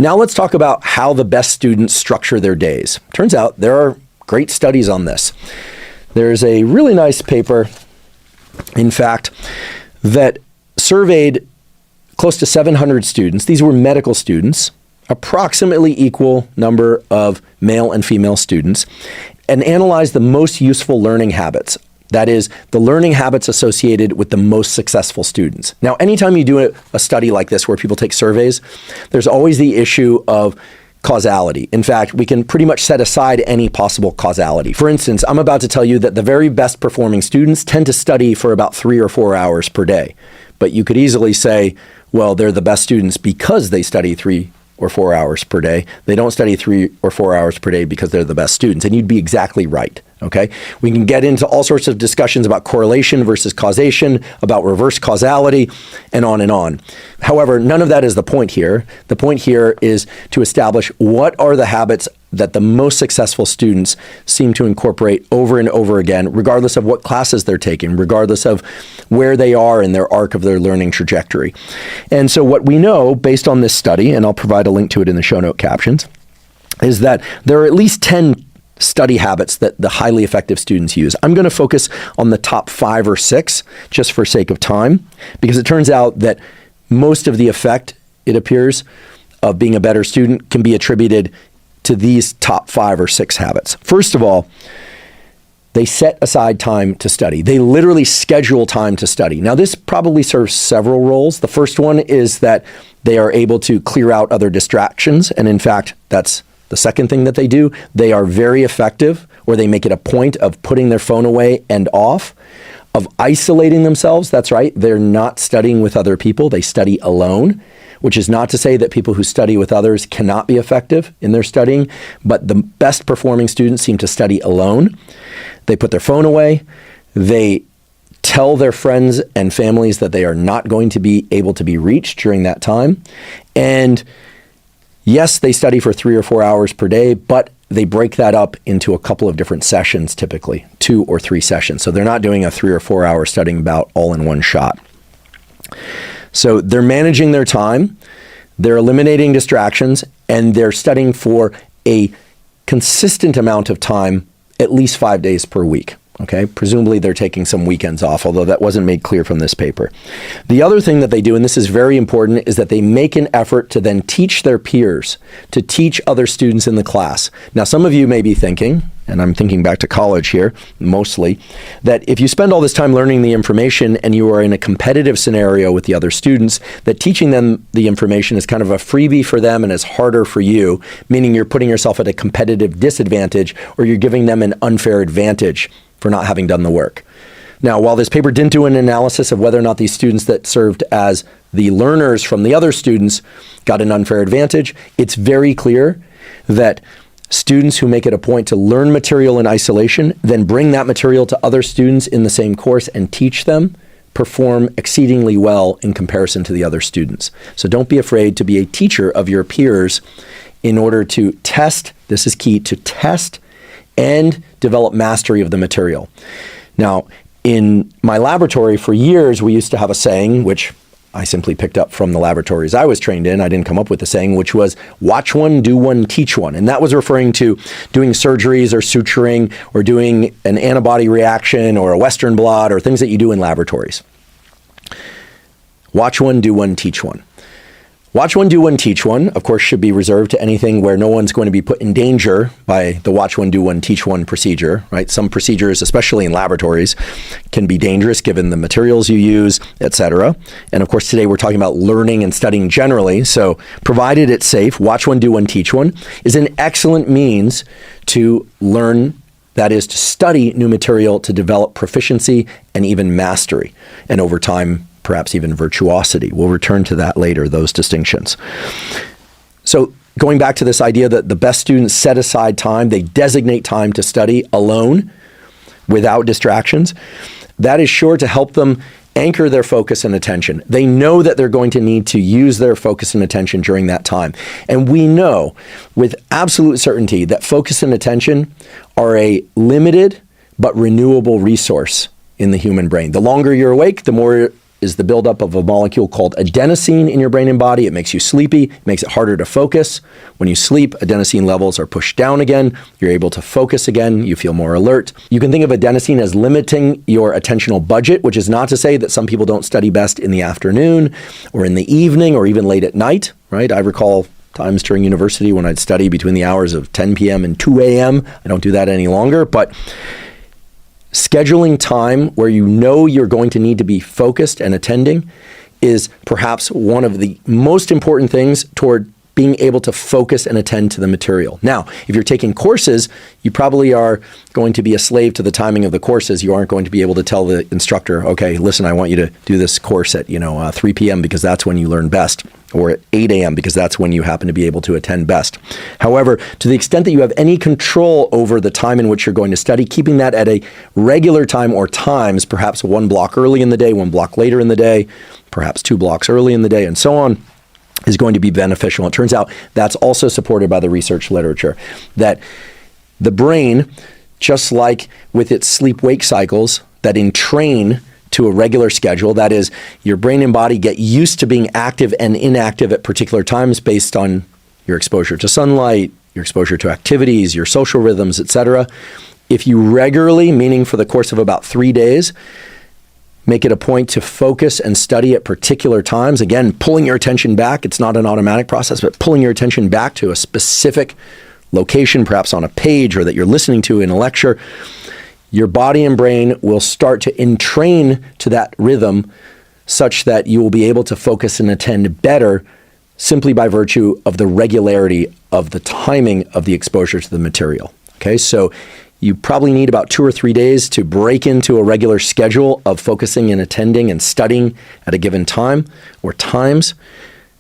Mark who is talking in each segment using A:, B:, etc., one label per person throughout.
A: Now let's talk about how the best students structure their days. Turns out there are great studies on this. There's a really nice paper, in fact, that surveyed close to 700 students. These were medical students, approximately equal number of male and female students, and analyzed the most useful learning habits. That is, the learning habits associated with the most successful students. Now, anytime you do a study like this where people take surveys, there's always the issue of causality. In fact, we can pretty much set aside any possible causality. For instance, I'm about to tell you that the very best performing students tend to study for about 3 or 4 hours per day. But you could easily say, well, they're the best students because they study 3 or 4 hours per day. They don't study 3 or 4 hours per day because they're the best students. And you'd be exactly right. Okay, we can get into all sorts of discussions about correlation versus causation, about reverse causality, and on and on. However, none of that is the point here. The point here is to establish what are the habits that the most successful students seem to incorporate over and over again, regardless of what classes they're taking, regardless of where they are in their arc of their learning trajectory. And so what we know based on this study, and I'll provide a link to it in the show note captions, is that there are at least 10 study habits that the highly effective students use. I'm going to focus on the top 5 or 6 just for sake of time, because it turns out that most of the effect, it appears, of being a better student can be attributed to these top 5 or 6 habits. First of all, they set aside time to study. They literally schedule time to study. Now, this probably serves several roles. The first one is that they are able to clear out other distractions, and in fact, that's the second thing that they do. They are very effective, or they make it a point of putting their phone away and off, of isolating themselves. That's right, they're not studying with other people, they study alone, which is not to say that people who study with others cannot be effective in their studying, but the best performing students seem to study alone. They put their phone away, they tell their friends and families that they are not going to be able to be reached during that time, and yes, they study for 3 or 4 hours per day, but they break that up into a couple of different sessions, typically 2 or 3 sessions. So they're not doing a 3 or 4 hour studying bout all in one shot. So they're managing their time, they're eliminating distractions, and they're studying for a consistent amount of time, at least 5 days per week. Okay, presumably they're taking some weekends off, although that wasn't made clear from this paper. The other thing that they do, and this is very important, is that they make an effort to then teach their peers, to teach other students in the class. Now, some of you may be thinking, and I'm thinking back to college here, mostly, that if you spend all this time learning the information and you are in a competitive scenario with the other students, that teaching them the information is kind of a freebie for them and is harder for you, meaning you're putting yourself at a competitive disadvantage, or you're giving them an unfair advantage for not having done the work. Now, while this paper didn't do an analysis of whether or not these students that served as the learners from the other students got an unfair advantage, it's very clear that students who make it a point to learn material in isolation, then bring that material to other students in the same course and teach them, perform exceedingly well in comparison to the other students. So don't be afraid to be a teacher of your peers in order to test, this is key, to test and develop mastery of the material. Now, in my laboratory for years, we used to have a saying, which I simply picked up from the laboratories I was trained in. I didn't come up with the saying, which was watch one, do one, teach one. And that was referring to doing surgeries or suturing or doing an antibody reaction or a Western blot or things that you do in laboratories. Watch one, do one, teach one. Watch one, do one, teach one, of course, should be reserved to anything where no one's going to be put in danger by the watch one, do one, teach one procedure, right? Some procedures, especially in laboratories, can be dangerous given the materials you use, etc. And of course, today we're talking about learning and studying generally. So provided it's safe, watch one, do one, teach one is an excellent means to learn, that is to study new material, to develop proficiency and even mastery. And over time, perhaps even virtuosity. We'll return to that later, those distinctions. So going back to this idea that the best students set aside time, they designate time to study alone without distractions, that is sure to help them anchor their focus and attention. They know that they're going to need to use their focus and attention during that time. And we know with absolute certainty that focus and attention are a limited but renewable resource in the human brain. The longer you're awake, the more is the buildup of a molecule called adenosine in your brain and body. It makes you sleepy. It makes it harder to focus. When you sleep, adenosine levels are pushed down again. You're able to focus again. You feel more alert. You can think of adenosine as limiting your attentional budget, which is not to say that some people don't study best in the afternoon or in the evening or even late at night, right? I recall times during university when I'd study between the hours of 10 p.m. and 2 a.m. I don't do that any longer, but scheduling time where you know you're going to need to be focused and attending is perhaps one of the most important things toward being able to focus and attend to the material. Now, if you're taking courses, you probably are going to be a slave to the timing of the courses. You aren't going to be able to tell the instructor, okay, listen, I want you to do this course at 3 p.m. because that's when you learn best, or at 8 a.m. because that's when you happen to be able to attend best. However, to the extent that you have any control over the time in which you're going to study, keeping that at a regular time or times, perhaps 1 block early in the day, 1 block later in the day, perhaps 2 blocks early in the day, and so on, is going to be beneficial. It turns out that's also supported by the research literature, that the brain, just like with its sleep-wake cycles that entrain to a regular schedule, that is, your brain and body get used to being active and inactive at particular times based on your exposure to sunlight, your exposure to activities, your social rhythms, etc. If you regularly, meaning for the course of about 3 days, make it a point to focus and study at particular times. Again, pulling your attention back. It's not an automatic process, but pulling your attention back to a specific location, perhaps on a page or that you're listening to in a lecture. Your body and brain will start to entrain to that rhythm such that you will be able to focus and attend better simply by virtue of the regularity of the timing of the exposure to the material. Okay, so you probably need about 2 or 3 days to break into a regular schedule of focusing and attending and studying at a given time or times.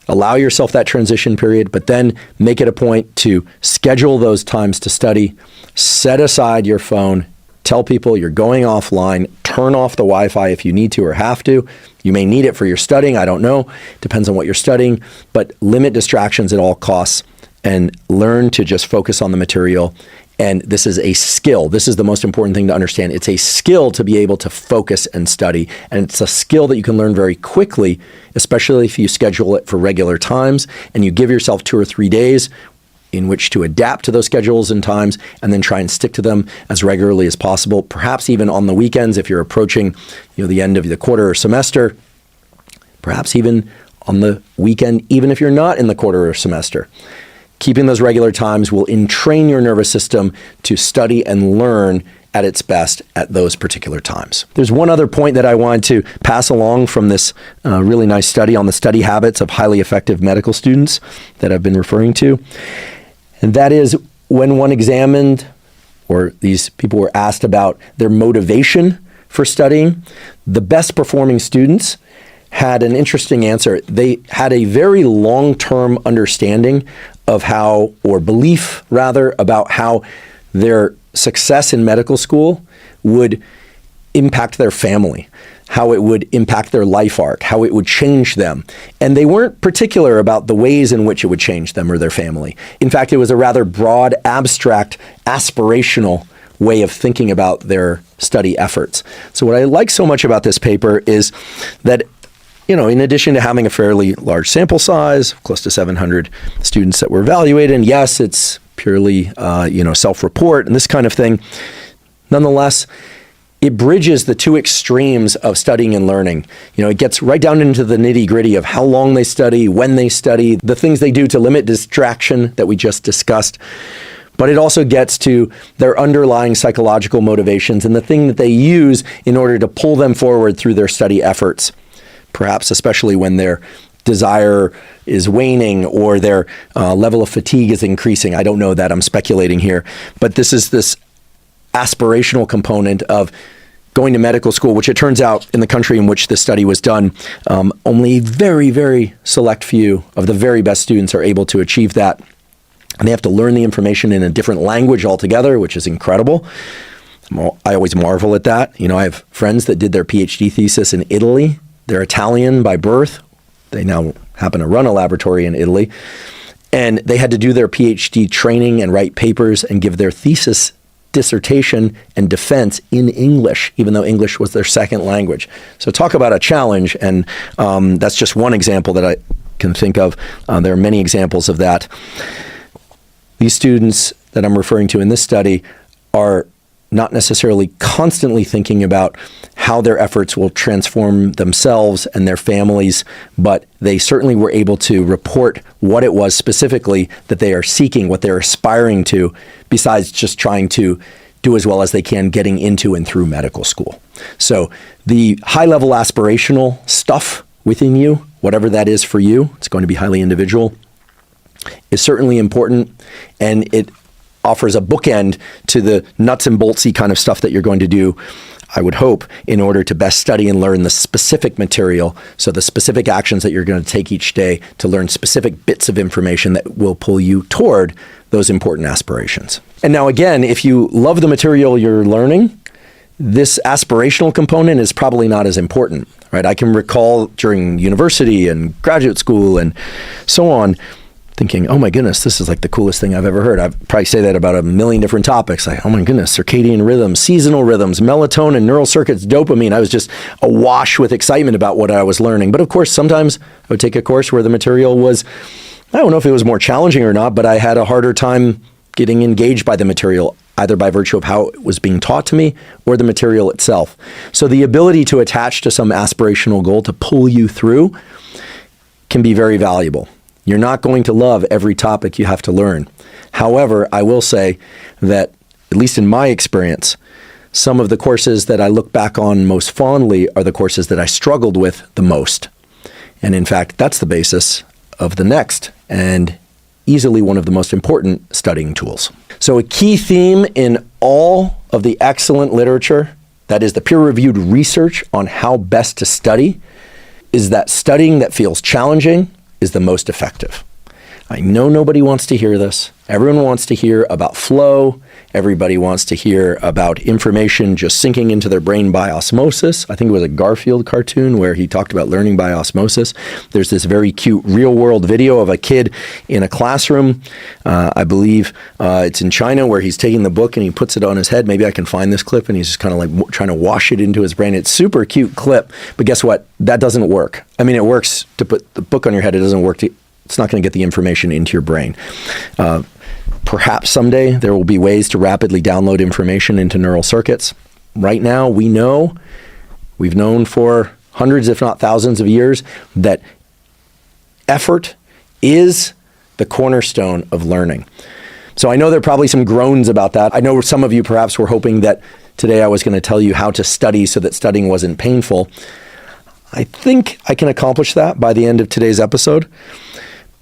A: Allow yourself that transition period, but then make it a point to schedule those times to study. Set aside your phone. Tell people you're going offline. Turn off the Wi-Fi if you need to or have to. You may need it for your studying. I don't know. Depends on what you're studying. But limit distractions at all costs and learn to just focus on the material. And this is a skill. This is the most important thing to understand. It's a skill to be able to focus and study. And it's a skill that you can learn very quickly, especially if you schedule it for regular times and you give yourself 2 or 3 days in which to adapt to those schedules and times and then try and stick to them as regularly as possible, perhaps even on the weekends if you're approaching the end of the quarter or semester, perhaps even on the weekend, even if you're not in the quarter or semester. Keeping those regular times will entrain your nervous system to study and learn at its best at those particular times. There's one other point that I wanted to pass along from this really nice study on the study habits of highly effective medical students that I've been referring to. And that is when one examined, or these people were asked about their motivation for studying, the best performing students had an interesting answer. They had a very long-term understanding of how, or belief rather, about how their success in medical school would impact their family, how it would impact their life arc, how it would change them. And they weren't particular about the ways in which it would change them or their family. In fact, it was a rather broad, abstract, aspirational way of thinking about their study efforts. So what I like so much about this paper is that in addition to having a fairly large sample size, close to 700 students that were evaluated, and yes, it's purely, self-report and this kind of thing, nonetheless, it bridges the two extremes of studying and learning. It gets right down into the nitty-gritty of how long they study, when they study, the things they do to limit distraction that we just discussed. But it also gets to their underlying psychological motivations and the thing that they use in order to pull them forward through their study efforts. Perhaps especially when their desire is waning or their level of fatigue is increasing. I don't know that, I'm speculating here. But this is this aspirational component of going to medical school, which it turns out in the country in which this study was done, only very, very select few of the very best students are able to achieve that. And they have to learn the information in a different language altogether, which is incredible. I always marvel at that. I have friends that did their PhD thesis in Italy. They're Italian by birth. They now happen to run a laboratory in Italy. And they had to do their PhD training and write papers and give their thesis dissertation and defense in English, even though English was their second language. So talk about a challenge, and that's just one example that I can think of. There are many examples of that. These students that I'm referring to in this study are not necessarily constantly thinking about how their efforts will transform themselves and their families, but they certainly were able to report what it was specifically that they are seeking, what they're aspiring to, besides just trying to do as well as they can getting into and through medical school. So the high-level aspirational stuff within you, whatever that is for you, it's going to be highly individual, is certainly important, and it offers a bookend to the nuts and boltsy kind of stuff that you're going to do, I would hope, in order to best study and learn the specific material, so the specific actions that you're going to take each day to learn specific bits of information that will pull you toward those important aspirations. And now again, if you love the material you're learning, this aspirational component is probably not as important, right? I can recall during university and graduate school and so on, thinking, oh my goodness, this is like the coolest thing I've ever heard. I'd probably say that about a million different topics. Like, oh my goodness, circadian rhythms, seasonal rhythms, melatonin, neural circuits, dopamine. I was just awash with excitement about what I was learning. But of course, sometimes I would take a course where the material was, I don't know if it was more challenging or not, but I had a harder time getting engaged by the material, either by virtue of how it was being taught to me or the material itself. So the ability to attach to some aspirational goal to pull you through can be very valuable. You're not going to love every topic you have to learn. However, I will say that, at least in my experience, some of the courses that I look back on most fondly are the courses that I struggled with the most. And in fact, that's the basis of the next and easily one of the most important studying tools. So a key theme in all of the excellent literature, that is the peer-reviewed research on how best to study, is that studying that feels challenging is the most effective. I know nobody wants to hear this. Everyone wants to hear about flow. Everybody wants to hear about information just sinking into their brain by osmosis. I think it was a Garfield cartoon where he talked about learning by osmosis. There's this very cute real-world video of a kid in a classroom. I believe it's in China, where he's taking the book and he puts it on his head. Maybe I can find this clip, and he's just kind of like trying to wash it into his brain. It's super cute clip, but guess what? That doesn't work. I mean, it works to put the book on your head. It doesn't work to, it's not going to get the information into your brain. Perhaps someday there will be ways to rapidly download information into neural circuits. Right now, we've known for hundreds, if not thousands of years, that effort is the cornerstone of learning. So I know there are probably some groans about that. I know some of you perhaps were hoping that today I was going to tell you how to study so that studying wasn't painful. I think I can accomplish that by the end of today's episode.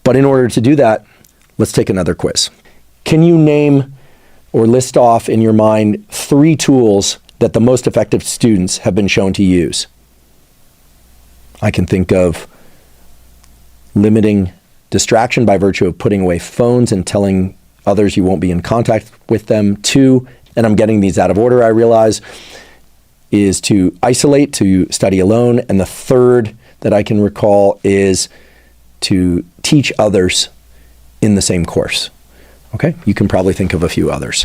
A: But in order to do that, let's take another quiz. Can you name or list off in your mind 3 tools that the most effective students have been shown to use? I can think of limiting distraction by virtue of putting away phones and telling others you won't be in contact with them. 2, and I'm getting these out of order, I realize, is to isolate, to study alone. And the 3rd that I can recall is to teach others in the same course. Okay, you can probably think of a few others.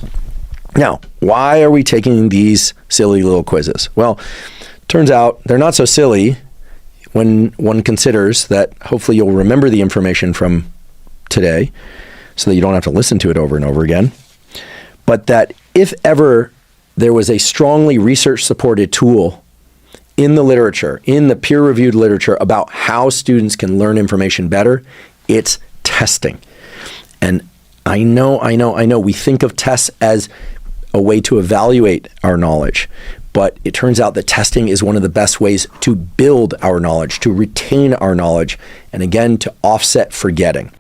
A: Now, why are we taking these silly little quizzes? Well, turns out they're not so silly when one considers that hopefully you'll remember the information from today so that you don't have to listen to it over and over again. But that if ever there was a strongly research-supported tool in the literature, in the peer-reviewed literature about how students can learn information better, it's testing. And I know, we think of tests as a way to evaluate our knowledge, but it turns out that testing is one of the best ways to build our knowledge, to retain our knowledge, and again, to offset forgetting.